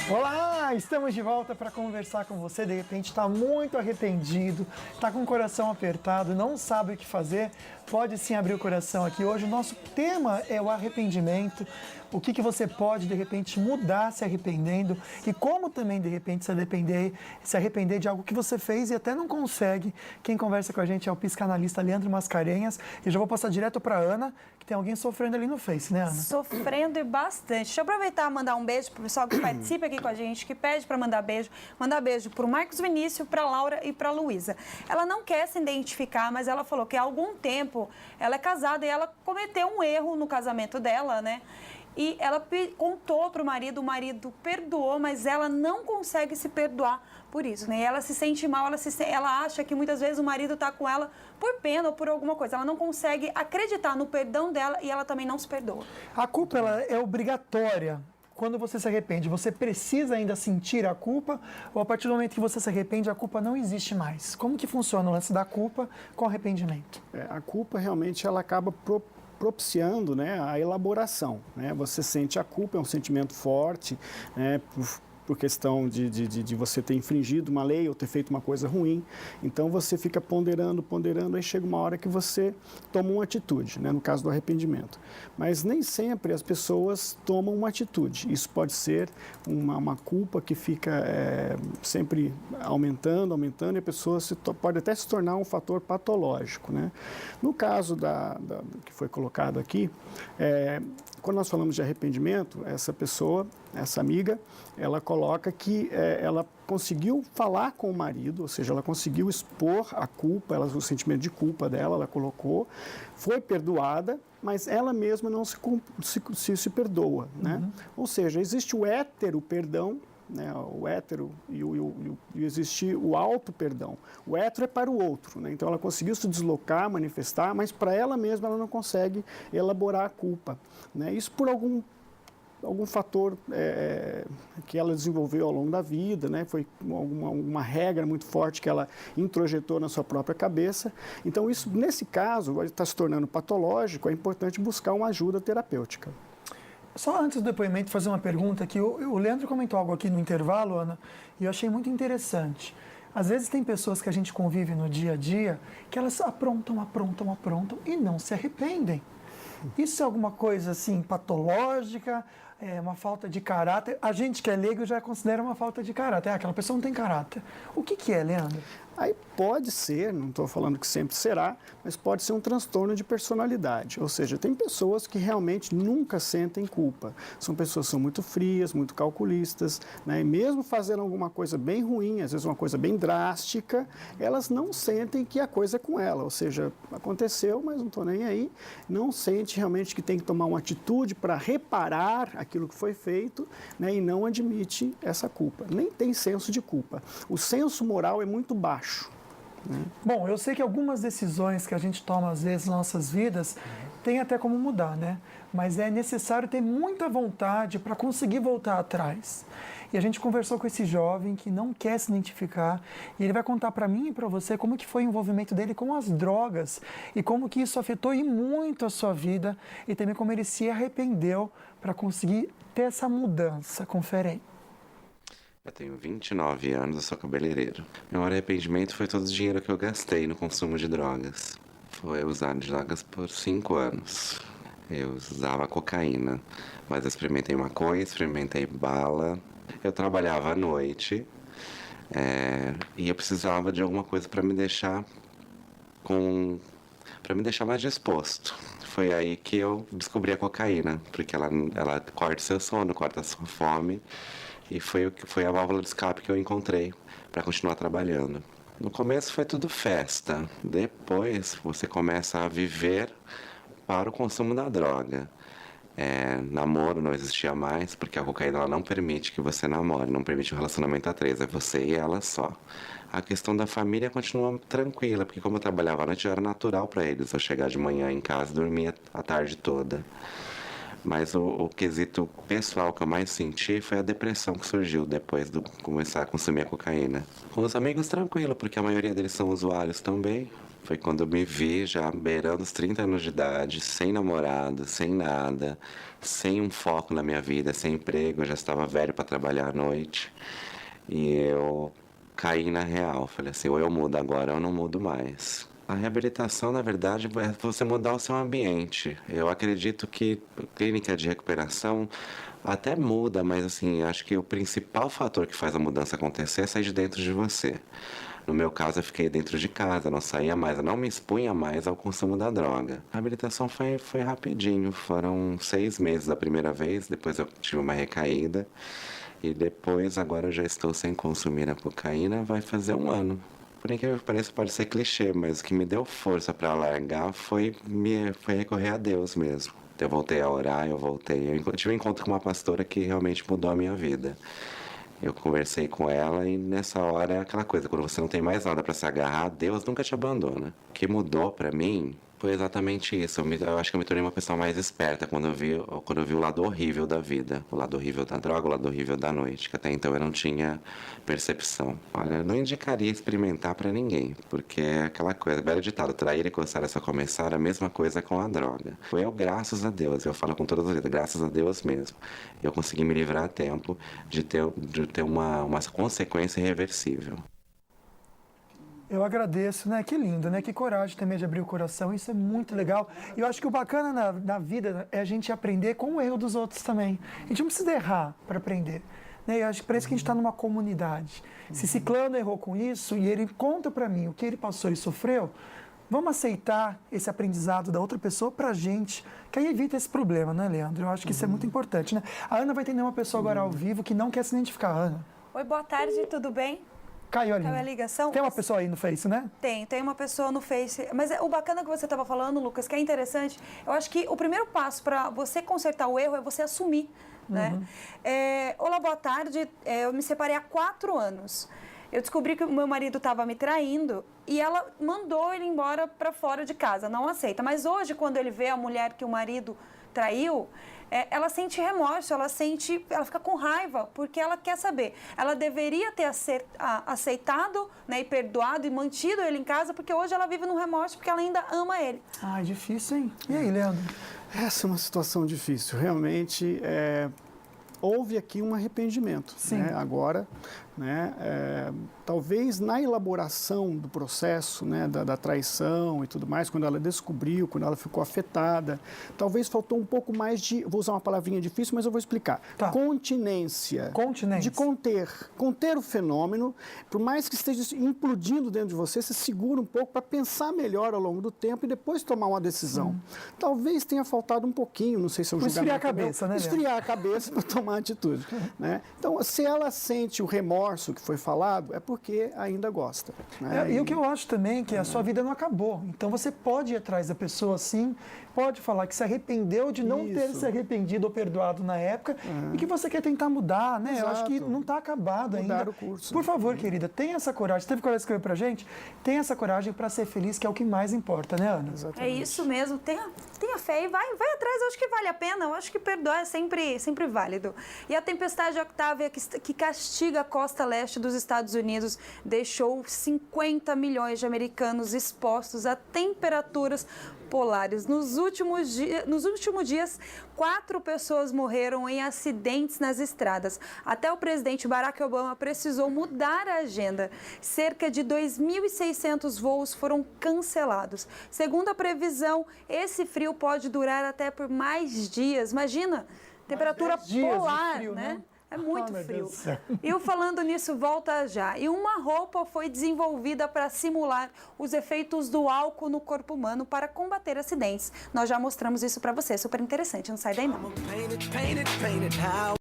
Olá, estamos de volta para conversar com você. De repente está muito arrependido, está com o coração apertado, não sabe o que fazer. Pode sim abrir o coração aqui. Hoje o nosso tema é o arrependimento. O que você pode de repente mudar se arrependendo e como também de repente se arrepender de algo que você fez e até não consegue. Quem conversa com a gente é o psicanalista Leandro Mascarenhas. E já vou passar direto para Ana, que tem alguém sofrendo ali no Face, né, Ana? Sofrendo e bastante. Deixa eu aproveitar e mandar um beijo pro pessoal que participa aqui com a gente, que pede para mandar beijo. Mandar beijo pro Marcos Vinícius, pra Laura e pra Luísa. Ela não quer se identificar, mas ela falou que há algum tempo ela é casada e ela cometeu um erro no casamento dela, né? E ela contou para o marido perdoou, mas ela não consegue se perdoar por isso, né? E ela se sente mal, ela acha que muitas vezes o marido está com ela por pena ou por alguma coisa. Ela não consegue acreditar no perdão dela e ela também não se perdoa. A culpa ela é obrigatória. Quando você se arrepende, você precisa ainda sentir a culpa ou a partir do momento que você se arrepende, a culpa não existe mais? Como que funciona o lance da culpa com arrependimento? A culpa realmente ela acaba propiciando, né, a elaboração, né? Você sente a culpa, é um sentimento forte, né, por questão de você ter infringido uma lei ou ter feito uma coisa ruim. Então você fica ponderando, aí chega uma hora que você toma uma atitude, né, no caso do arrependimento. Mas nem sempre as pessoas tomam uma atitude. Isso pode ser uma culpa que fica sempre aumentando, e a pessoa pode até se tornar um fator patológico, né? No caso que foi colocado aqui, quando nós falamos de arrependimento, essa pessoa, essa amiga, ela coloca que ela conseguiu falar com o marido, ou seja, ela conseguiu expor a culpa, o sentimento de culpa dela, ela colocou, foi perdoada, mas ela mesma não se perdoa, né? Uhum. Ou seja, existe o hétero perdão, né, o hétero e existe o auto-perdão. O hétero é para o outro, né? Então ela conseguiu se deslocar, manifestar, mas para ela mesma ela não consegue elaborar a culpa, né? Isso por algum fator que ela desenvolveu ao longo da vida, né? Foi uma regra muito forte que ela introjetou na sua própria cabeça. Então isso, nesse caso, está se tornando patológico, é importante buscar uma ajuda terapêutica. Só antes do depoimento, fazer uma pergunta que o Leandro comentou algo aqui no intervalo, Ana, e eu achei muito interessante. Às vezes tem pessoas que a gente convive no dia a dia que elas aprontam e não se arrependem. Isso é alguma coisa assim patológica, uma falta de caráter? A gente que é leigo já considera uma falta de caráter. Aquela pessoa não tem caráter. O que é, Leandro? Aí pode ser, não estou falando que sempre será, mas pode ser um transtorno de personalidade. Ou seja, tem pessoas que realmente nunca sentem culpa. São pessoas que são muito frias, muito calculistas, né? E mesmo fazendo alguma coisa bem ruim, às vezes uma coisa bem drástica, elas não sentem que a coisa é com ela. Ou seja, aconteceu, mas não estou nem aí. Não sente realmente que tem que tomar uma atitude para reparar aquilo que foi feito, né? E não admite essa culpa. Nem tem senso de culpa. O senso moral é muito baixo. Bom, eu sei que algumas decisões que a gente toma às vezes nas nossas vidas tem até como mudar, né? Mas é necessário ter muita vontade para conseguir voltar atrás. E a gente conversou com esse jovem que não quer se identificar e ele vai contar para mim e para você como que foi o envolvimento dele com as drogas e como que isso afetou e muito a sua vida e também como ele se arrependeu para conseguir ter essa mudança. Confere aí. Eu tenho 29 anos, eu sou cabeleireiro. Meu arrependimento foi todo o dinheiro que eu gastei no consumo de drogas. Foi usar drogas por 5 anos. Eu usava cocaína, mas eu experimentei maconha, experimentei bala. Eu trabalhava à noite e eu precisava de alguma coisa para me deixar mais disposto. Foi aí que eu descobri a cocaína, porque ela corta seu sono, corta a sua fome. E foi a válvula de escape que eu encontrei para continuar trabalhando. No começo foi tudo festa. Depois você começa a viver para o consumo da droga. Namoro não existia mais, porque a cocaína ela não permite que você namore, não permite um relacionamento a 3, é você e ela só. A questão da família continua tranquila, porque como eu trabalhava à noite, era natural para eles eu chegar de manhã em casa e dormir a tarde toda. Mas o quesito pessoal que eu mais senti foi a depressão que surgiu depois de começar a consumir a cocaína. Com os amigos, tranquilo, porque a maioria deles são usuários também. Foi quando eu me vi já beirando os 30 anos de idade, sem namorado, sem nada, sem um foco na minha vida, sem emprego, eu já estava velho para trabalhar à noite. E eu caí na real, falei assim, ou eu mudo agora ou eu não mudo mais. A reabilitação, na verdade, é você mudar o seu ambiente. Eu acredito que a clínica de recuperação até muda, mas assim, acho que o principal fator que faz a mudança acontecer é sair de dentro de você. No meu caso, eu fiquei dentro de casa, não saía mais, eu não me expunha mais ao consumo da droga. A reabilitação foi rapidinho, foram 6 meses da primeira vez, depois eu tive uma recaída. E depois, agora eu já estou sem consumir a cocaína, vai fazer 1 ano. Por incrível que pareça, pode ser clichê, mas o que me deu força para largar foi recorrer a Deus mesmo. Eu voltei a orar, eu tive um encontro com uma pastora que realmente mudou a minha vida. Eu conversei com ela e nessa hora é aquela coisa, quando você não tem mais nada para se agarrar, Deus nunca te abandona. O que mudou para mim foi exatamente isso. Eu acho que eu me tornei uma pessoa mais esperta quando eu vi o lado horrível da vida. O lado horrível da droga, o lado horrível da noite. Que até então eu não tinha percepção. Olha, eu não indicaria experimentar para ninguém. Porque é aquela coisa, velho ditado, trair e coçar é só começar, a mesma coisa com a droga. Eu, graças a Deus, eu falo com todas as letras, graças a Deus mesmo. Eu consegui me livrar a tempo de ter uma consequência irreversível. Eu agradeço, né? Que lindo, né? Que coragem também de abrir o coração, isso é muito legal. E eu acho que o bacana na vida é a gente aprender com o erro dos outros também. A gente não precisa errar para aprender. Né? Eu acho que parece que a gente está numa comunidade. Se Ciclano errou com isso e ele conta para mim o que ele passou e sofreu, vamos aceitar esse aprendizado da outra pessoa para a gente, que aí evita esse problema, né, Leandro? Eu acho que isso é muito importante, né? A Ana vai atender uma pessoa agora ao vivo que não quer se identificar. Ana. Oi, boa tarde, tudo bem? Caiu a linha. Caiu a ligação? Tem uma pessoa aí no Face, né? Tem uma pessoa no Face. Mas o bacana que você estava falando, Lucas, que é interessante, eu acho que o primeiro passo para você consertar o erro é você assumir, né? Olá, boa tarde. Eu me separei há 4 anos. Eu descobri que o meu marido estava me traindo e ela mandou ele embora para fora de casa, não aceita. Mas hoje, quando ele vê a mulher que o marido traiu, ela sente remorso, ela fica com raiva, porque ela quer saber. Ela deveria ter aceitado, né, e perdoado e mantido ele em casa, porque hoje ela vive num remorso, porque ela ainda ama ele. Ah, é difícil, hein? E aí, Leandro? Essa é uma situação difícil. Realmente, houve aqui um arrependimento. Sim. Né? Agora, né, talvez na elaboração do processo, né, da traição e tudo mais, quando ela descobriu, quando ela ficou afetada, talvez faltou um pouco mais de, vou usar uma palavrinha difícil, mas eu vou explicar, Tá. Continência. De conter o fenômeno, por mais que esteja implodindo dentro de você, você segura um pouco para pensar melhor ao longo do tempo e depois tomar uma decisão. Talvez tenha faltado um pouquinho, não sei se é um julgamento. Esfriar a cabeça, né, Leandro? Esfriar a cabeça para tomar atitude. Né? Então, se ela sente o remorso que foi falado, é porque ainda gosta. Né? E o que eu acho também é que a sua vida não acabou. Então você pode ir atrás da pessoa sim, pode falar que se arrependeu de não ter se arrependido ou perdoado na época e que você quer tentar mudar, né? Exato. Eu acho que não está acabado ainda. Mudar o curso. Por favor, querida, tenha essa coragem. Você teve coragem de escrever pra gente? Tenha essa coragem para ser feliz, que é o que mais importa, né, Ana? Exatamente. É isso mesmo, tenha fé e vai atrás, eu acho que vale a pena, eu acho que perdoar é sempre válido. E a tempestade Octavia, que castiga a costa leste dos Estados Unidos, deixou 50 milhões de americanos expostos a temperaturas polares. Nos últimos dias, 4 pessoas morreram em acidentes nas estradas. Até o presidente Barack Obama precisou mudar a agenda. Cerca de 2.600 voos foram cancelados. Segundo a previsão, esse frio pode durar até por mais dias. Imagina, temperatura polar, frio, né? É muito meu frio. Deus do céu. E o Falando Nisso volta já. E uma roupa foi desenvolvida para simular os efeitos do álcool no corpo humano para combater acidentes. Nós já mostramos isso para você. Super interessante. Não sai daí não.